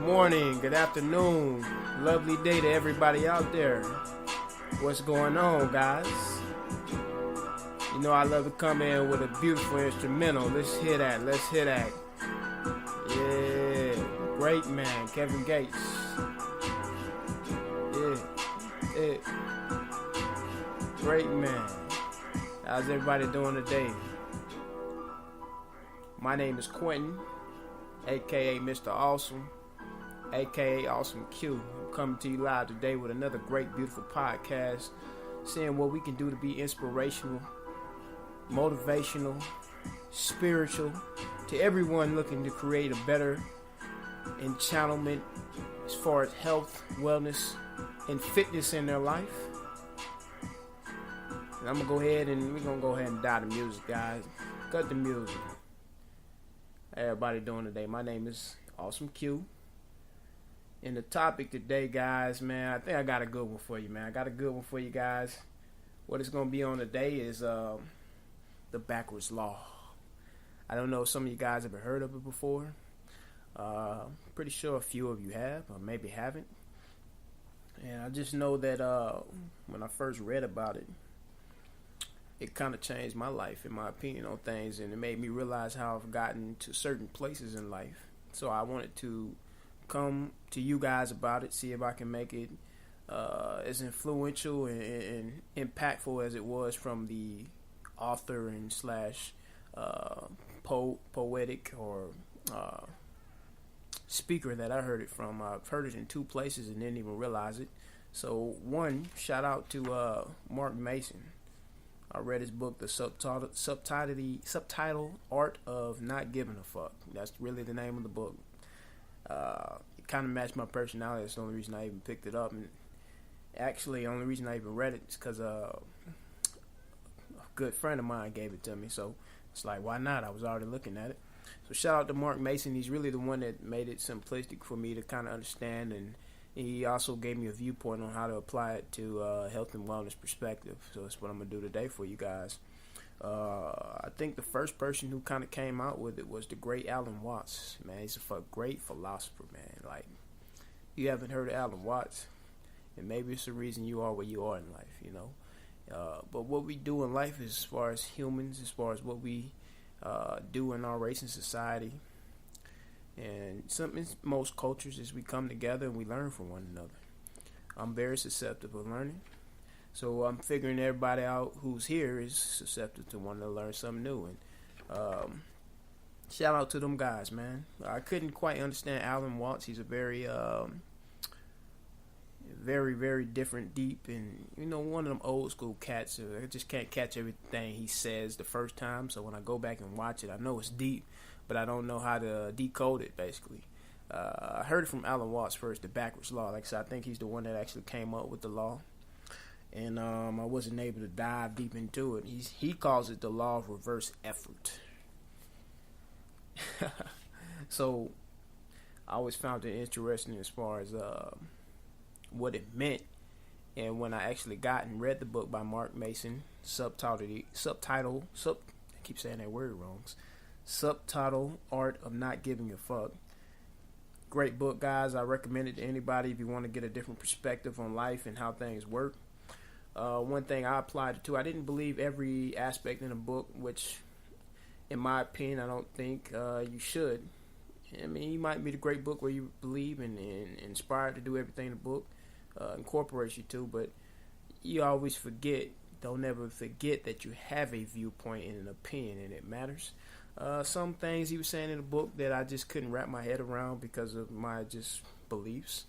morning, good afternoon, lovely day to everybody out there. What's going on, guys? You know I love to come in with a beautiful instrumental. Let's hear that. Yeah, great man, Kevin Gates. Yeah. Great man. How's everybody doing today? My name is Quentin, aka Mr. Awesome, aka Awesome Q. I'm coming to you live today with another great, beautiful podcast, seeing what we can do to be inspirational, motivational, spiritual, to everyone looking to create a better enchantment as far as health, wellness, and fitness in their life. And we're gonna go ahead and die the music, guys. Cut the music. How everybody doing today? My name is Awesome Q. And the topic today, guys, man, I think I got a good one for you, man. Guys. What it's gonna be on today is the backwards law. I don't know if some of you guys have heard of it before. Pretty sure a few of you have, or maybe haven't. And I just know that when I first read about it, it kind of changed my life, in my opinion, on things, and it made me realize how I've gotten to certain places in life. So I wanted to come to you guys about it, see if I can make it as influential and impactful as it was from the author and slash poetic or speaker that I heard it from. I've heard it in two places and didn't even realize it. So one, shout out to Mark Mason. I read his book, the subtitle Art of Not Giving a Fuck. That's really the name of the book. It kind of matched my personality. That's the only reason I even picked it up. And actually, the only reason I even read it is because a good friend of mine gave it to me. So it's like, why not? I was already looking at it. So shout out to Mark Mason. He's really the one that made it simplistic for me to kind of understand, and he also gave me a viewpoint on how to apply it to health and wellness perspective. So that's what I'm going to do today for you guys. I think the first person who kind of came out with it was the great Alan Watts. Man, he's a great philosopher, man. Like, you haven't heard of Alan Watts, and maybe it's the reason you are where you are in life, you know. But what we do in life, as far as humans, as far as what we do in our race and society, and something in most cultures is we come together and we learn from one another. I'm very susceptible to learning. So I'm figuring everybody out who's here is susceptible to wanting to learn something new. And shout out to them guys, man. I couldn't quite understand Alan Watts. He's a very, very different, deep, and, you know, one of them old school cats. I just can't catch everything he says the first time. So when I go back and watch it, I know it's deep, but I don't know how to decode it, basically. I heard it from Alan Watts first, the backwards law. Like I said, I think he's the one that actually came up with the law. And I wasn't able to dive deep into it. He calls it the law of reverse effort. So I always found it interesting as far as what it meant. And when I actually got and read the book by Mark Mason, subtitle, I keep saying that word wrong. Subtitle Art of Not Giving a Fuck. Great book, guys. I recommend it to anybody if you want to get a different perspective on life and how things work. One thing I applied it to, I didn't believe every aspect in the book, which, in my opinion, I don't think you should. I mean, it might be the great book where you believe and inspired to do everything in the book incorporates you to, but you always don't ever forget that you have a viewpoint and an opinion, and it matters. Some things he was saying in the book that I just couldn't wrap my head around because of my just beliefs.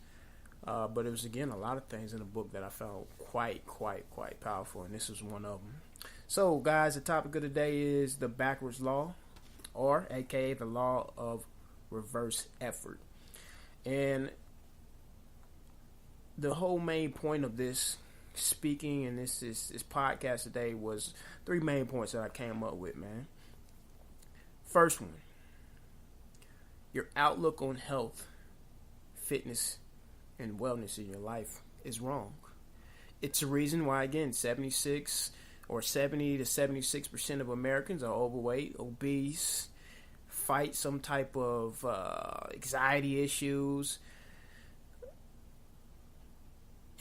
But it was, again, a lot of things in the book that I found quite powerful, and this was one of them. So, guys, the topic of the day is the backwards law, or aka the law of reverse effort. And the whole main point of this speaking and this podcast today was three main points that I came up with, man. First one, your outlook on health, fitness, and wellness in your life is wrong. It's a reason why, again, 70 to 76% of Americans are overweight, obese, fight some type of anxiety issues.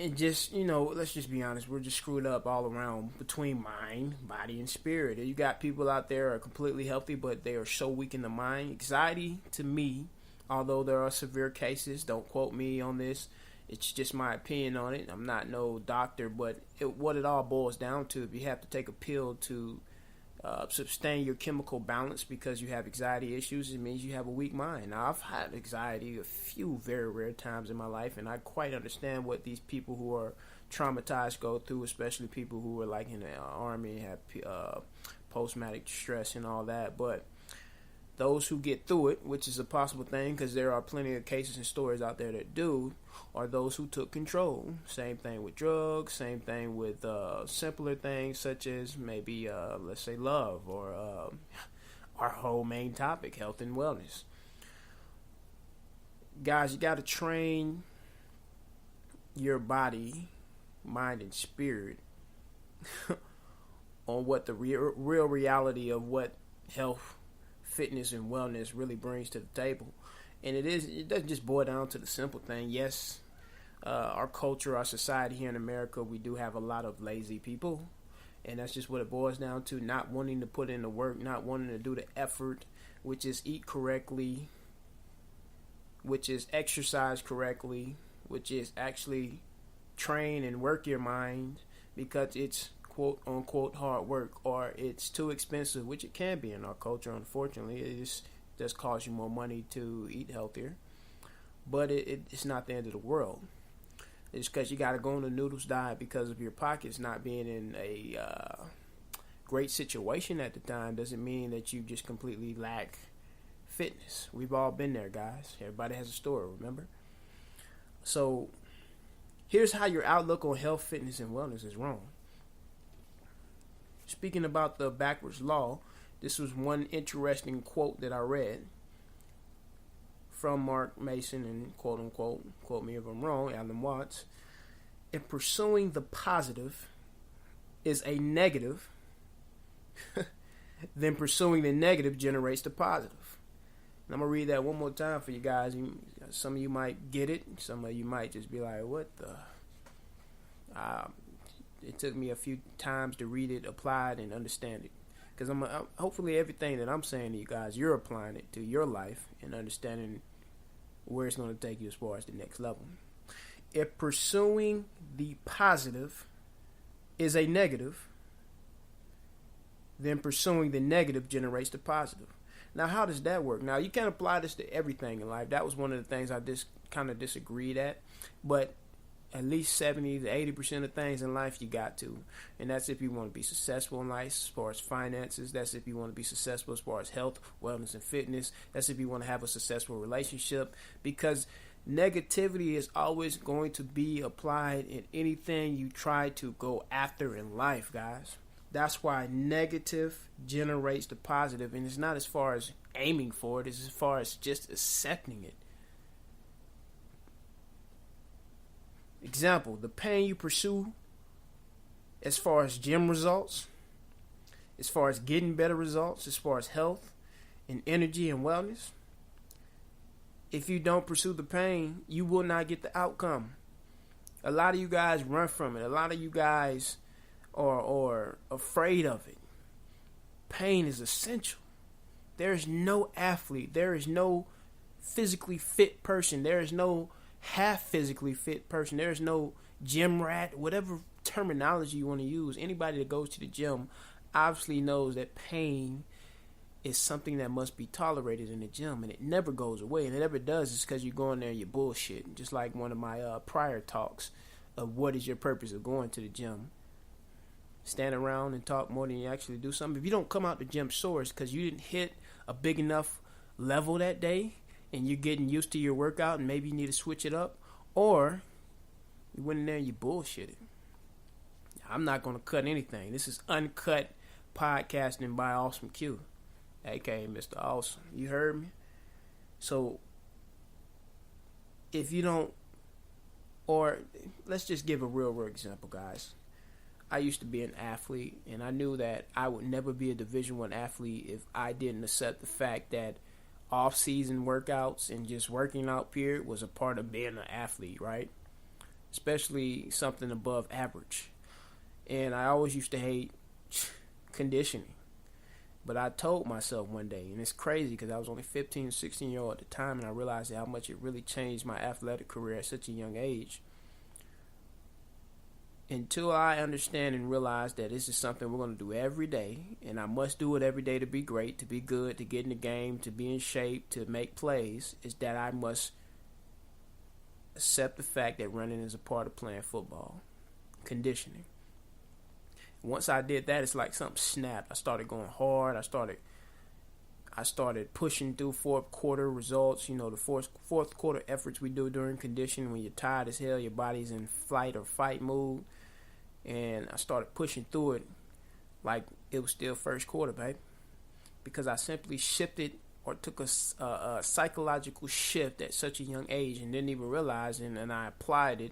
And just, let's just be honest, we're just screwed up all around between mind, body, and spirit. You got people out there who are completely healthy, but they are so weak in the mind. Anxiety, to me, although there are severe cases, don't quote me on this, it's just my opinion on it. I'm not no doctor, but what it all boils down to, if you have to take a pill to sustain your chemical balance because you have anxiety issues, it means you have a weak mind. Now, I've had anxiety a few very rare times in my life, and I quite understand what these people who are traumatized go through, especially people who are like in the army and have post-traumatic stress and all that. But those who get through it, which is a possible thing because there are plenty of cases and stories out there that do, are those who took control. Same thing with drugs, same thing with simpler things such as maybe, let's say, love, or our whole main topic, health and wellness. Guys, you got to train your body, mind, and spirit on what the real reality of what health, fitness, and wellness really brings to the table. And it doesn't just boil down to the simple thing. Yes, our culture, our society here in America, we do have a lot of lazy people. And that's just what it boils down to, not wanting to put in the work, not wanting to do the effort, which is eat correctly, which is exercise correctly, which is actually train and work your mind, because it's quote unquote hard work, or it's too expensive, which it can be in our culture, unfortunately. It does cost you more money to eat healthier, but it's not the end of the world. It's because you got to go on the noodles diet because of your pockets not being in a great situation at the time doesn't mean that you just completely lack fitness. We've all been there, guys. Everybody has a story, remember? So here's how your outlook on health, fitness, and wellness is wrong. Speaking about the backwards law, this was one interesting quote that I read from Mark Mason and quote unquote, quote me if I'm wrong, Alan Watts. If pursuing the positive is a negative, then pursuing the negative generates the positive. And I'm going to read that one more time for you guys. Some of you might get it. Some of you might just be like, what the... It took me a few times to read it, apply it, and understand it. Because hopefully everything that I'm saying to you guys, you're applying it to your life and understanding where it's going to take you as far as the next level. If pursuing the positive is a negative, then pursuing the negative generates the positive. Now, how does that work? Now, you can't apply this to everything in life. That was one of the things I just kind of disagreed at. But at least 70 to 80% of things in life you got to. And that's if you want to be successful in life as far as finances. That's if you want to be successful as far as health, wellness, and fitness. That's if you want to have a successful relationship. Because negativity is always going to be applied in anything you try to go after in life, guys. That's why negative generates the positive. And it's not as far as aiming for it. It's as far as just accepting it. Example, the pain you pursue as far as gym results, as far as getting better results, as far as health and energy and wellness. If you don't pursue the pain, you will not get the outcome. A lot of you guys run from it. A lot of you guys are afraid of it. Pain is essential. There is no athlete. There is no physically fit person. There is no half physically fit person. There's no gym rat, whatever terminology you want to use. Anybody that goes to the gym obviously knows that pain is something that must be tolerated in the gym, and it never goes away. And it never does. It's because you go in there and you bullshit. Just like one of my prior talks of what is your purpose of going to the gym. Stand around and talk more than you actually do something. If you don't come out the gym sore, it's because you didn't hit a big enough level that day, and you're getting used to your workout, and maybe you need to switch it up, or you went in there and you bullshitted. I'm not going to cut anything. This is uncut podcasting by Awesome Q, aka Mr. Awesome. You heard me? So, if you don't, or let's just give a real world example, guys. I used to be an athlete, and I knew that I would never be a Division I athlete if I didn't accept the fact that off-season workouts and just working out period was a part of being an athlete, right? Especially something above average. And I always used to hate conditioning. But I told myself one day, and it's crazy because I was only 15, 16-year-old at the time, and I realized how much it really changed my athletic career at such a young age. Until I understand and realize that this is something we're going to do every day, and I must do it every day to be great, to be good, to get in the game, to be in shape, to make plays, is that I must accept the fact that running is a part of playing football, conditioning. Once I did that, it's like something snapped. I started going hard. I started pushing through fourth quarter results. You know, the fourth quarter efforts we do during conditioning when you're tired as hell, your body's in flight or fight mode. And I started pushing through it like it was still first quarter, babe. Because I simply shifted or took a psychological shift at such a young age and didn't even realize it. And I applied it.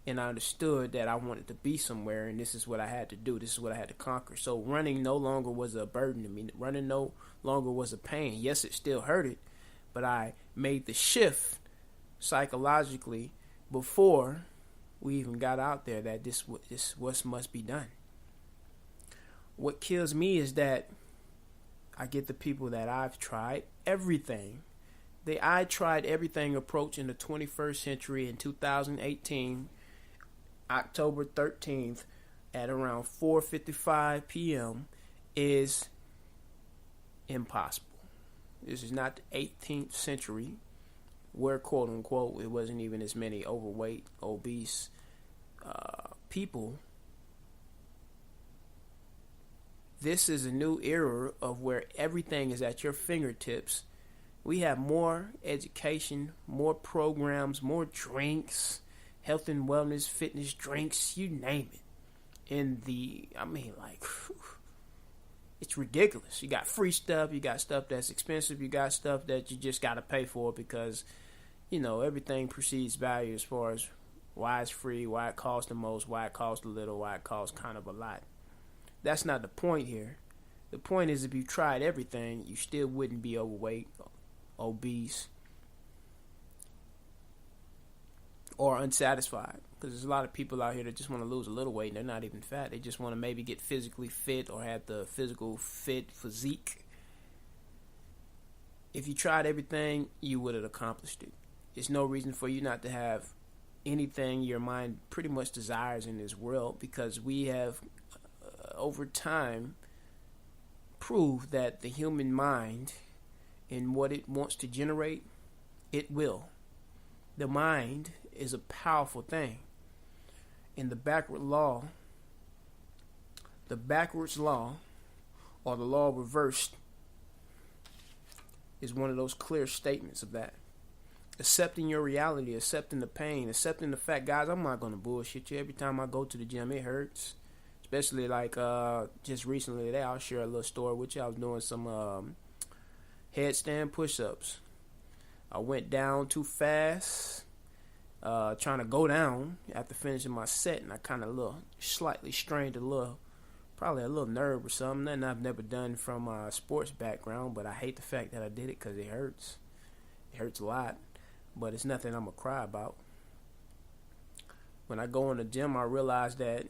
And I understood that I wanted to be somewhere, and this is what I had to do. This is what I had to conquer. So running no longer was a burden to me. Running no longer was a pain. Yes, it still hurted, but I made the shift psychologically before we even got out there that this what must be done. What kills me is that I get the people that I've tried everything. I tried everything approach in the 21st century in 2018. October 13th at around 4:55 p.m. is impossible. This is not the 18th century where, quote unquote, it wasn't even as many overweight, obese people. This is a new era of where everything is at your fingertips. We have more education, more programs, more drinks, health and wellness, fitness, drinks, you name it. It's ridiculous. You got free stuff, you got stuff that's expensive, you got stuff that you just got to pay for because, you know, everything precedes value as far as why it's free, why it costs the most, why it costs a little, why it costs kind of a lot. That's not the point here. The point is if you tried everything, you still wouldn't be overweight, obese, or unsatisfied, because there's a lot of people out here that just want to lose a little weight and they're not even fat. They just want to maybe get physically fit or have the physical fit physique. If you tried everything, you would have accomplished it. There's no reason for you not to have anything your mind pretty much desires in this world, because we have over time proved that the human mind and what it wants to generate, it will. The mind is a powerful thing. In the backwards law, or the law reversed, is one of those clear statements of that. Accepting your reality, accepting the pain, accepting the fact, guys, I'm not going to bullshit you. Every time I go to the gym, it hurts. Especially like just recently today, I'll share a little story with you. I was doing some headstand push-ups. I went down too fast, trying to go down after finishing my set, and I kind of slightly strained probably a little nerve or something. Nothing I've never done from a sports background, but I hate the fact that I did it because it hurts. It hurts a lot, but it's nothing I'm going to cry about. When I go in the gym, I realize that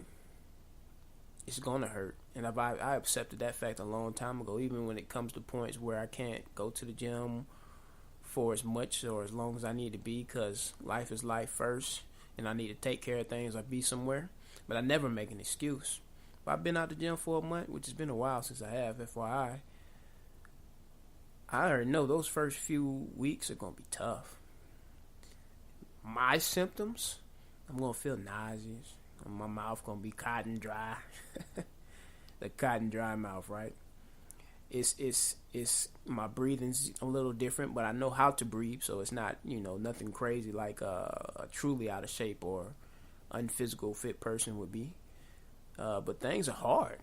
it's going to hurt, and I accepted that fact a long time ago, even when it comes to points where I can't go to the gym for as much or as long as I need to be, because life is life first, and I need to take care of things or be somewhere. But I never make an excuse. If I've been out the gym for a month, which has been a while since I have, FYI, I already know those first few weeks are going to be tough. My symptoms, I'm going to feel nauseous. My mouth going to be cotton dry. The cotton dry mouth, right? It's my breathing's a little different, but I know how to breathe, so it's not, nothing crazy like a truly out of shape or unphysical fit person would be. But things are hard.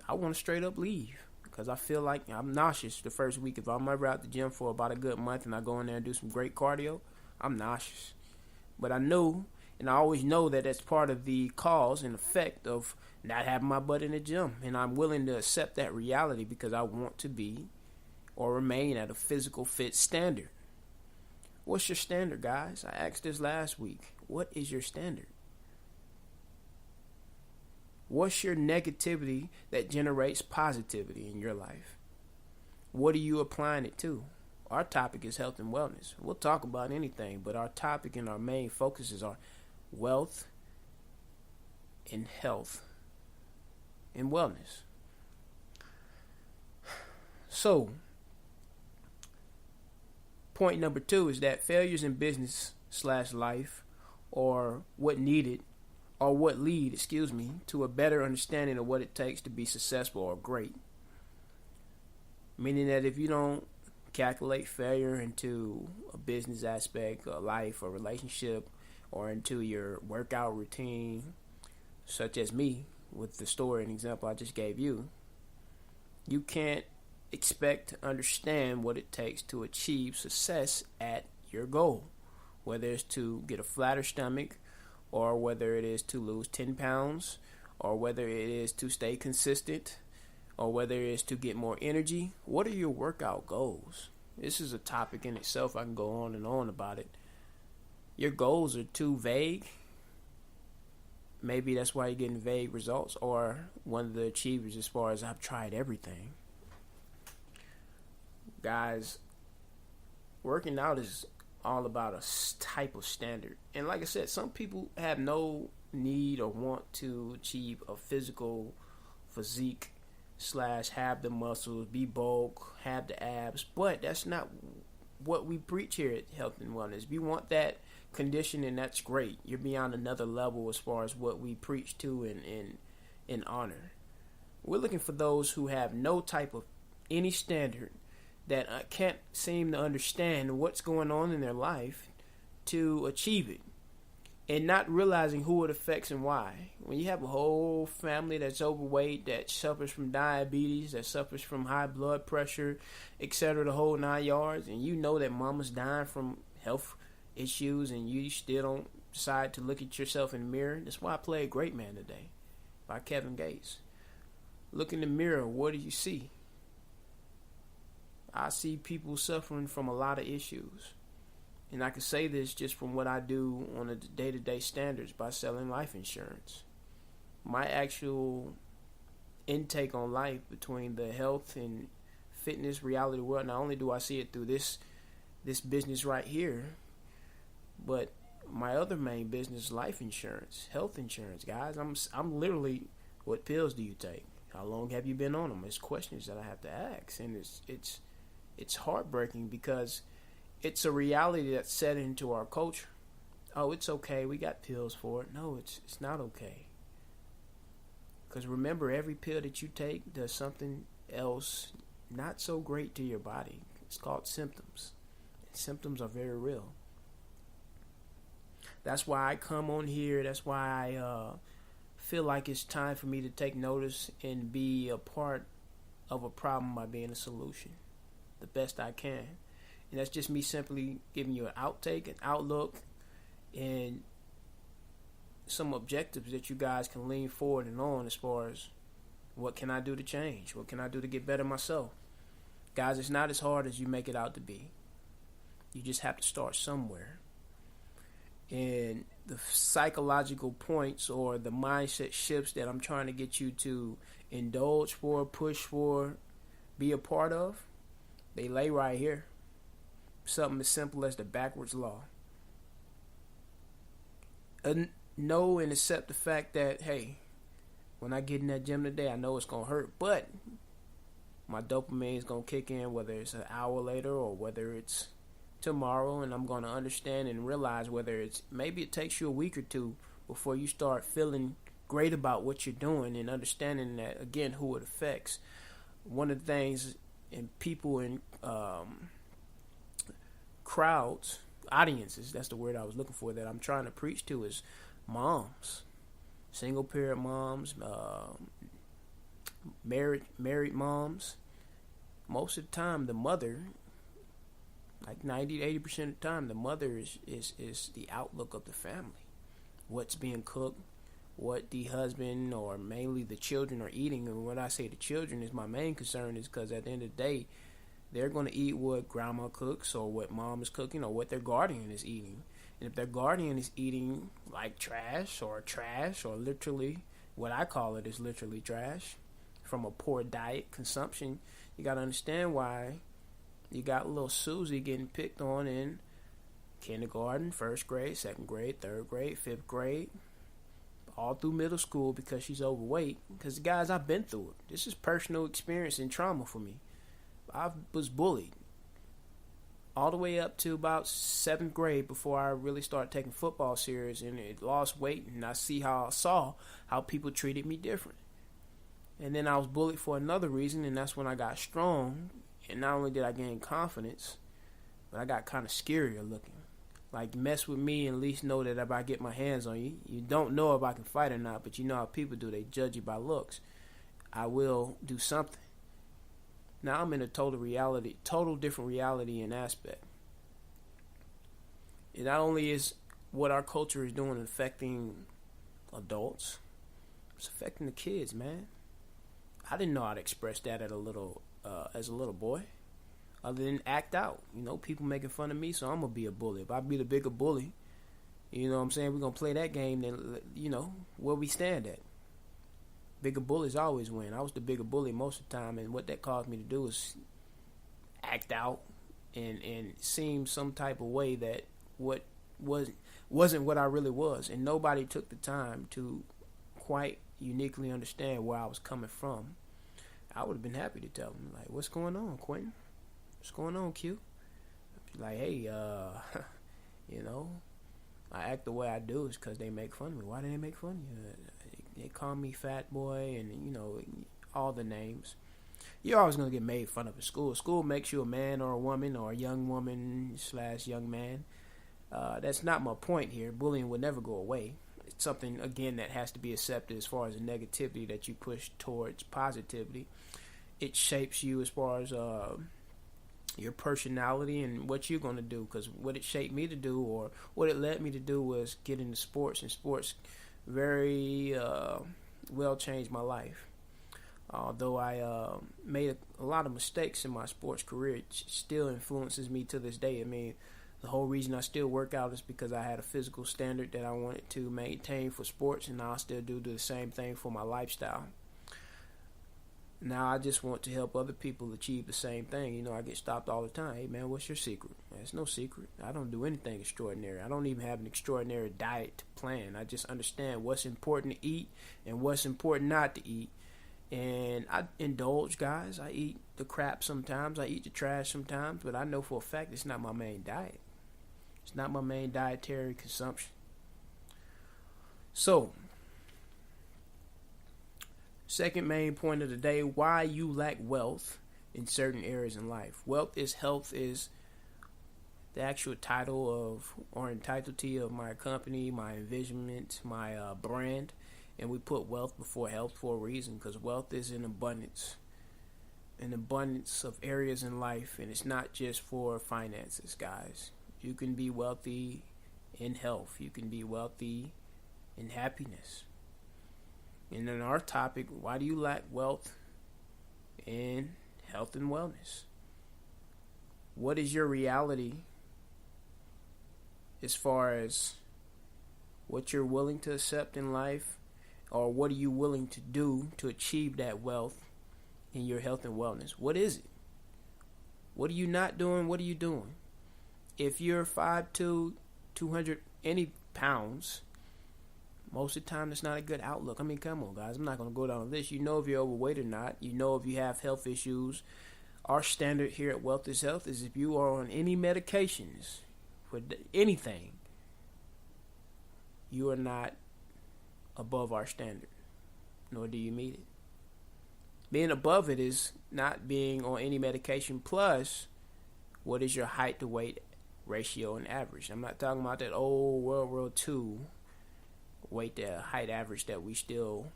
I want to straight up leave because I feel like I'm nauseous the first week. If I'm ever out the gym for about a good month and I go in there and do some great cardio, I'm nauseous. But I know, and I always know that that's part of the cause and effect of not having my butt in the gym. And I'm willing to accept that reality because I want to be or remain at a physical fit standard. What's your standard, guys? I asked this last week. What is your standard? What's your negativity that generates positivity in your life? What are you applying it to? Our topic is health and wellness. We'll talk about anything, but our topic and our main focuses are wealth and health and wellness. So, point number 2 is that failures in business / life or what lead, to a better understanding of what it takes to be successful or great. Meaning that if you don't calculate failure into a business aspect, a life, or relationship, or into your workout routine, such as me with the story and example I just gave you, you can't expect to understand what it takes to achieve success at your goal, whether it's to get a flatter stomach, or whether it is to lose 10 pounds, or whether it is to stay consistent, or whether it is to get more energy. What are your workout goals? This is a topic in itself. I can go on and on about it. Your goals are too vague. Maybe that's why you're getting vague results, or one of the achievers as far as I've tried everything. Guys, working out is all about a type of standard. And like I said, some people have no need or want to achieve a physical physique / have the muscles, be bulk, have the abs, but that's not what we preach here at Health and Wellness. If you want that conditioning, that's great. You're beyond another level as far as what we preach to and honor. We're looking for those who have no type of any standard, that can't seem to understand what's going on in their life to achieve it, and not realizing who it affects and why. When you have a whole family that's overweight, that suffers from diabetes, that suffers from high blood pressure, etc., the whole 9 yards, and you know that mama's dying from health issues, and you still don't decide to look at yourself in the mirror. That's why I played Great Man Today by Kevin Gates. Look in the mirror. What do you see? I see people suffering from a lot of issues. And I can say this just from what I do on a day-to-day standards by selling life insurance. My actual intake on life between the health and fitness reality world, not only do I see it through this business right here, but my other main business, life insurance, health insurance, guys. I'm literally, what pills do you take? How long have you been on them? It's questions that I have to ask, and it's heartbreaking because it's a reality that's set into our culture. Oh, it's okay. We got pills for it. No, it's not okay. Because remember, every pill that you take does something else not so great to your body. It's called symptoms. And symptoms are very real. That's why I come on here. That's why I feel like it's time for me to take notice and be a part of a problem by being a solution the best I can. And that's just me simply giving you an outtake, an outlook, and some objectives that you guys can lean forward and on as far as what can I do to change? What can I do to get better myself? Guys, it's not as hard as you make it out to be. You just have to start somewhere. And the psychological points or the mindset shifts that I'm trying to get you to indulge for, push for, be a part of, they lay right here. Something as simple as the backwards law. Know and accept the fact that, hey, when I get in that gym today, I know it's going to hurt, but my dopamine is going to kick in, whether it's an hour later or whether it's tomorrow, and I'm going to understand and realize whether it's, maybe it takes you a week or two before you start feeling great about what you're doing and understanding that, again, who it affects. One of the things in people in crowds, audiences, that's the word I was looking for, that I'm trying to preach to, is moms, single parent moms, married moms. Most of the time, the mother, like 90-80% of the time, the mother is the outlook of the family. What's being cooked, what the husband or mainly the children are eating. And when I say the children is my main concern, is because at the end of the day, They're going to eat what grandma cooks or what mom is cooking or what their guardian is eating. And if their guardian is eating like trash or literally, what I call it is literally trash, from a poor diet consumption, you got to understand why you got little Susie getting picked on in kindergarten, first grade, second grade, third grade, fifth grade, all through middle school because she's overweight. Because, guys, I've been through it. This is personal experience and trauma for me. I was bullied all the way up to about 7th grade before I really started taking football serious and it lost weight, and I saw how people treated me different. And then I was bullied for another reason, and that's when I got strong. And not only did I gain confidence, but I got kind of scarier looking. Like, mess with me and at least know that if I get my hands on you, you don't know if I can fight or not, but you know how people do. They judge you by looks. I will do something. Now I'm in a total different reality and aspect. It not only is what our culture is doing affecting adults, it's affecting the kids, man. I didn't know how to express that as a little boy, other than act out. You know, people making fun of me, so I'm gonna be a bully. If I be the bigger bully, you know what I'm saying, we're gonna play that game. Then, you know, where we stand at. Bigger bullies always win. I was the bigger bully most of the time, and what that caused me to do was act out and seem some type of way that wasn't what I really was, and nobody took the time to quite uniquely understand where I was coming from. I would have been happy to tell them, like, what's going on, Quentin? What's going on, Q? I'd be like, hey, you know, I act the way I do is because they make fun of me. Why do they make fun of you? They call me fat boy and, you know, all the names. You're always going to get made fun of in school. School makes you a man or a woman or a young woman / young man. That's not my point here. Bullying will never go away. It's something, again, that has to be accepted as far as the negativity that you push towards positivity. It shapes you as far as your personality and what you're going to do. Because what it shaped me to do, or what it led me to do, was get into sports. And sports very well changed my life. Although I made a lot of mistakes in my sports career, it still influences me to this day. I mean, the whole reason I still work out is because I had a physical standard that I wanted to maintain for sports, and I still do the same thing for my lifestyle. Now I just want to help other people achieve the same thing. You know, I get stopped all the time. Hey, man, what's your secret? There's no secret. I don't do anything extraordinary. I don't even have an extraordinary diet to plan. I just understand what's important to eat and what's important not to eat. And I indulge, guys. I eat the crap sometimes. I eat the trash sometimes. But I know for a fact it's not my main diet. It's not my main dietary consumption. So, second main point of the day, why you lack wealth in certain areas in life. Wealth is health is the actual title of, or entitlement of my company, my envisionment, my brand. And we put wealth before health for a reason, because wealth is an abundance of areas in life, and it's not just for finances, guys. You can be wealthy in health. You can be wealthy in happiness. And then our topic, why do you lack wealth in health and wellness? What is your reality as far as what you're willing to accept in life, or what are you willing to do to achieve that wealth in your health and wellness? What is it? What are you not doing? What are you doing? If you're 5'2", 200 any pounds, most of the time that's not a good outlook. I mean, come on, guys. I'm not going to go down this. You know if you're overweight or not. You know if you have health issues. Our standard here at Wealth is Health is if you are on any medications for anything, you are not above our standard, nor do you meet it. Being above it is not being on any medication, plus what is your height to weight ratio and average. I'm not talking about that old World War II weight to height average that we still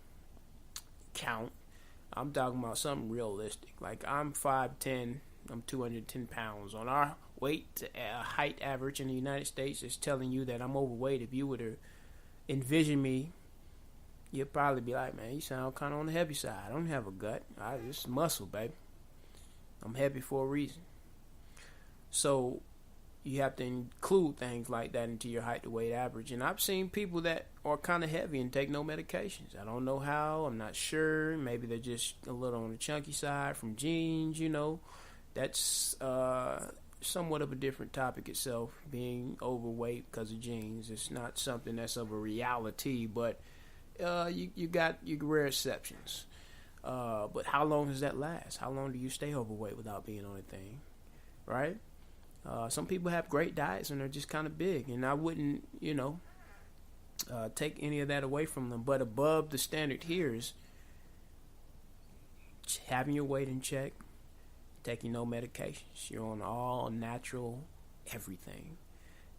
count. I'm talking about something realistic. Like, I'm 5'10", I'm 210 pounds. On our weight to height average in the United States, it's telling you that I'm overweight. If you were to envision me, you'd probably be like, man, you sound kind of on the heavy side. I don't have a gut. It's muscle, baby. I'm heavy for a reason. So you have to include things like that into your height to weight average. And I've seen people that are kind of heavy and take no medications. I don't know how. I'm not sure. Maybe they're just a little on the chunky side from genes, That's somewhat of a different topic itself, being overweight because of genes. It's not something that's of a reality, but you got your rare exceptions. But how long does that last? How long do you stay overweight without being on anything, right? Some people have great diets and they're just kind of big, and I wouldn't, take any of that away from them. But above the standard here is having your weight in check, taking no medications. You're on all natural everything.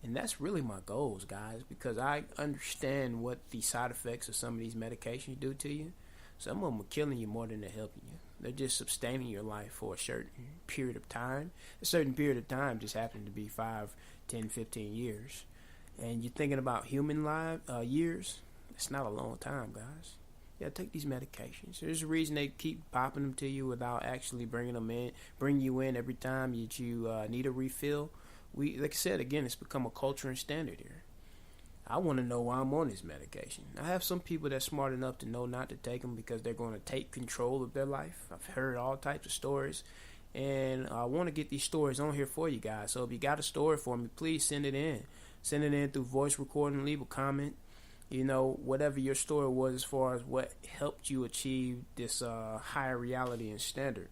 And that's really my goals, guys, because I understand what the side effects of some of these medications do to you. Some of them are killing you more than they're helping you. They're just sustaining your life for a certain period of time. A certain period of time just happened to be 5, 10, 15 years. And you're thinking about human years, it's not a long time, guys. Yeah, take these medications. There's a reason they keep popping them to you without actually bring you in every time that you need a refill. Like I said, again, it's become a culture and standard here. I want to know why I'm on this medication. I have some people that's smart enough to know not to take them because they're going to take control of their life. I've heard all types of stories, and I want to get these stories on here for you guys. So if you got a story for me, please send it in. Send it in through voice recording, leave a comment. Whatever your story was as far as what helped you achieve this higher reality and standard.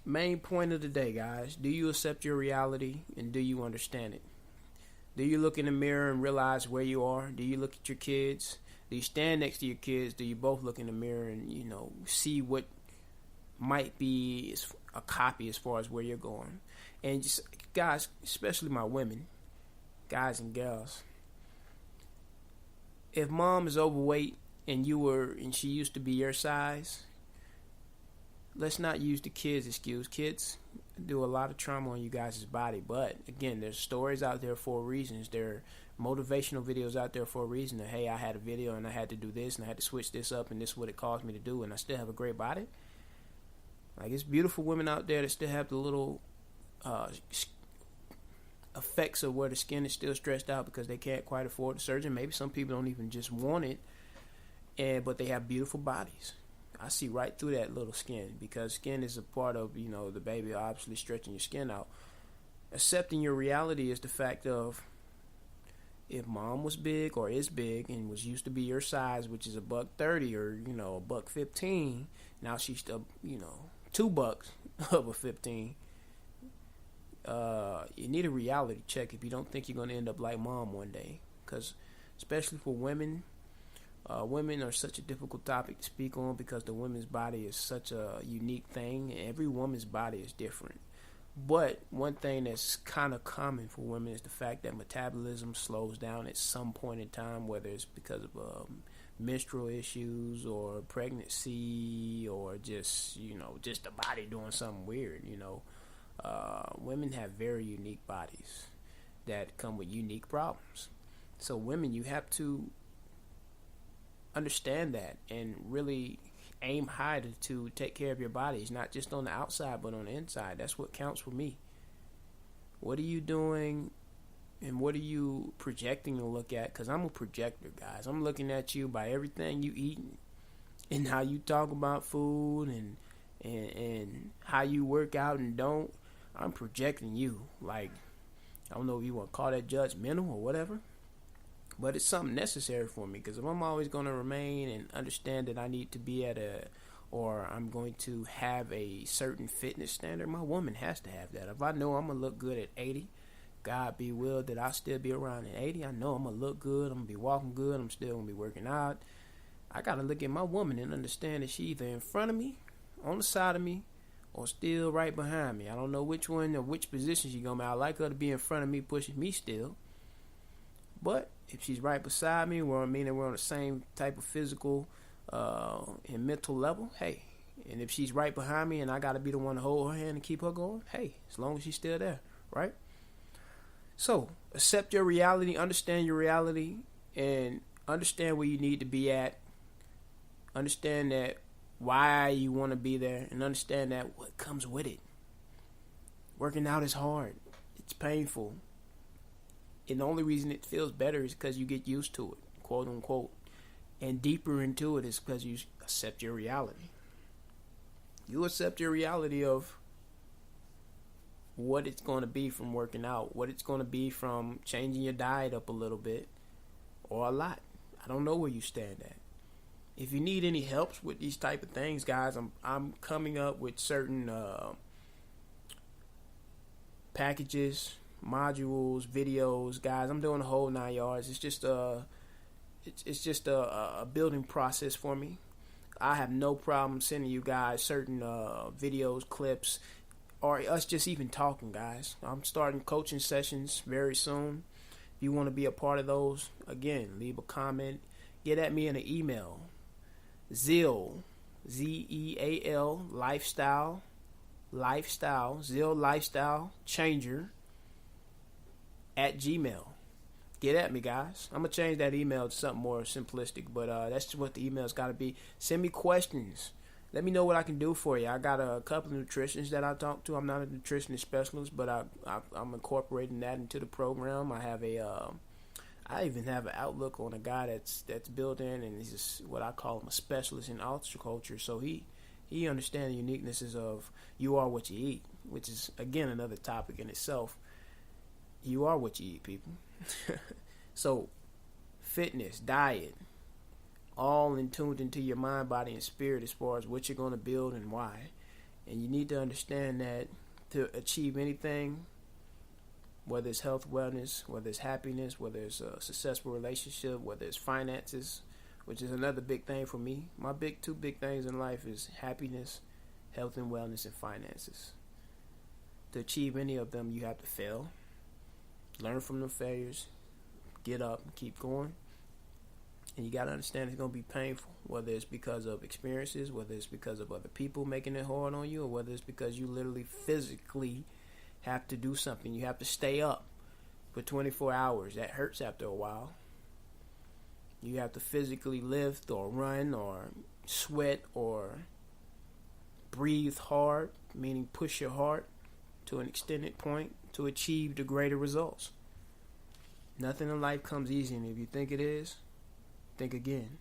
Main point of the day, guys. Do you accept your reality, and do you understand it? Do you look in the mirror and realize where you are? Do you look at your kids? Do you stand next to your kids? Do you both look in the mirror and, see what might be a copy as far as where you're going? And just, guys, especially my women, guys and gals, if mom is overweight and she used to be your size, let's not use the kids' excuse. Kids do a lot of trauma on you guys' body. But, again, there's stories out there for reasons. There are motivational videos out there for a reason. That, hey, I had a video and I had to do this and I had to switch this up and this is what it caused me to do and I still have a great body. Like, it's beautiful women out there that still have the little effects of where the skin is still stretched out because they can't quite afford the surgery. Maybe some people don't even just want it, but they have beautiful bodies. I see right through that little skin because skin is a part of, the baby obviously stretching your skin out. Accepting your reality is the fact of if mom was big or is big and was used to be your size, which is $130 or, $115, now she's still, $2 of a 15. You need a reality check if you don't think you're going to end up like mom one day. Because especially for women, women are such a difficult topic to speak on because the women's body is such a unique thing. Every woman's body is different. But one thing that's kind of common for women is the fact that metabolism slows down at some point in time, whether it's because of menstrual issues or pregnancy or just the body doing something weird, Women have very unique bodies that come with unique problems. So women, you have to understand that and really aim high to take care of your bodies, not just on the outside but on the inside. That's what counts for me. What are you doing and what are you projecting to look at? Because I'm a projector, guys. I'm looking at you by everything you eat and how you talk about food and how you work out and don't. I'm projecting you. Like, I don't know if you want to call that judgmental or whatever, but it's something necessary for me because if I'm always going to remain and understand that I need to be or I'm going to have a certain fitness standard, my woman has to have that. If I know I'm going to look good at 80, God be will that I still be around at 80. I know I'm going to look good. I'm going to be walking good. I'm still going to be working out. I got to look at my woman and understand that she either in front of me, on the side of me, or still right behind me. I don't know which one or which position she's going to be. I like her to be in front of me, pushing me still. But if she's right beside me, meaning we're on the same type of physical and mental level, hey. And if she's right behind me and I got to be the one to hold her hand and keep her going, hey, as long as she's still there, right? So, accept your reality, understand your reality, and understand where you need to be at Understand that why you want to be there, and understand that what comes with it. Working out is hard. It's painful. And the only reason it feels better is because you get used to it, quote unquote. And deeper into it is because you accept your reality. You accept your reality of what it's going to be from working out, what it's going to be from changing your diet up a little bit or a lot. I don't know where you stand at. If you need any helps with these type of things, guys, I'm coming up with certain packages, modules, videos, guys. I'm doing the whole 9 yards. It's just a building process for me. I have no problem sending you guys certain videos, clips, or us just even talking, guys. I'm starting coaching sessions very soon. If you want to be a part of those, again, leave a comment. Get at me in an email. Zeal, Z-E-A-L, lifestyle, Zeal lifestyle changer at Gmail. Get at me, guys. I'm going to change that email to something more simplistic, but that's just what the email's got to be. Send me questions. Let me know what I can do for you. I got a couple of nutritionists that I talk to. I'm not a nutritionist specialist, but I'm incorporating that into the program. I even have an outlook on a guy that's built in, and he's just what I call him a specialist in culture. So he understands the uniquenesses of you are what you eat, which is, again, another topic in itself. You are what you eat, people. So fitness, diet, all in tuned into your mind, body, and spirit as far as what you're going to build and why. And you need to understand that to achieve anything, whether it's health, wellness, whether it's happiness, whether it's a successful relationship, whether it's finances, which is another big thing for me. My two big things in life is happiness, health and wellness, and finances. To achieve any of them, you have to fail. Learn from the failures. Get up and keep going. And you got to understand it's going to be painful, whether it's because of experiences, whether it's because of other people making it hard on you, or whether it's because you literally physically have to do something. You have to stay up for 24 hours. That hurts after a while. You have to physically lift or run or sweat or breathe hard, meaning push your heart to an extended point to achieve the greater results. Nothing in life comes easy, and if you think it is, think again.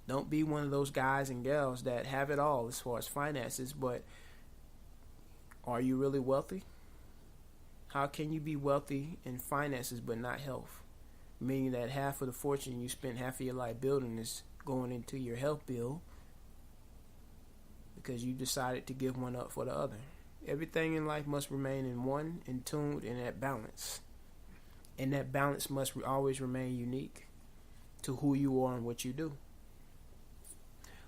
Don't be one of those guys and gals that have it all as far as finances, but are you really wealthy? How can you be wealthy in finances but not health? Meaning that half of the fortune you spent half of your life building is going into your health bill because you decided to give one up for the other. Everything in life must remain in one, in tuned, and at balance. And that balance must always remain unique to who you are and what you do.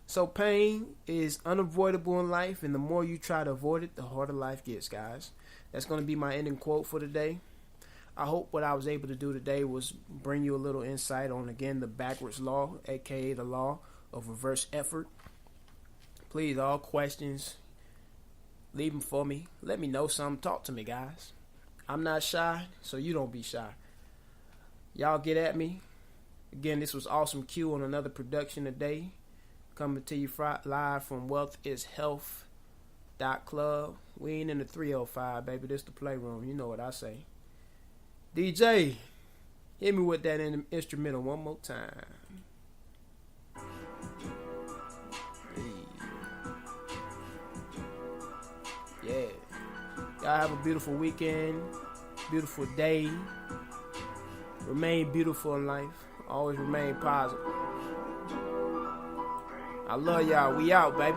So pain is unavoidable in life, and the more you try to avoid it, the harder life gets, guys. That's going to be my ending quote for today. I hope what I was able to do today was bring you a little insight on, again, the backwards law, aka the law of reverse effort. Please, all questions, leave them for me. Let me know something. Talk to me, guys. I'm not shy, so you don't be shy. Y'all get at me. Again, this was Awesome Q on another production today. Coming to you live from wealthishealth.club. We ain't in the 305, baby. This the playroom. You know what I say. DJ, hit me with that instrumental one more time. Yeah. Y'all have a beautiful weekend. Beautiful day. Remain beautiful in life. Always remain positive. I love y'all. We out, baby.